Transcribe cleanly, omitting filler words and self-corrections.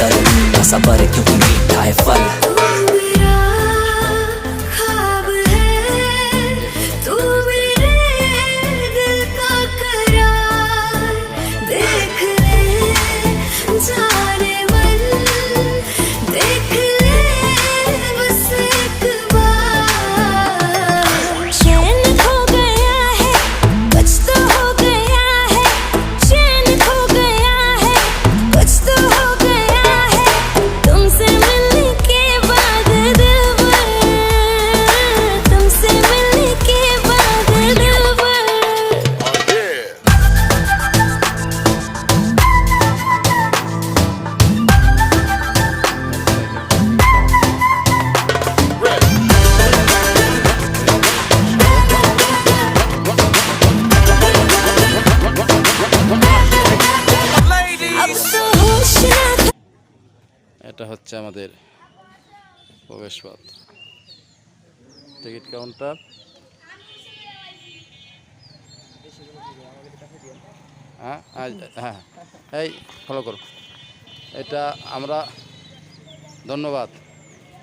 करूँगा सबर क्योंकि मीठा है फल। এটা হচ্ছে আমাদের প্রবেশপথ, টিকিট কাউন্টার। হ্যাঁ হ্যাঁ, এই ফলো করো। এটা আমরা ধন্যবাদ।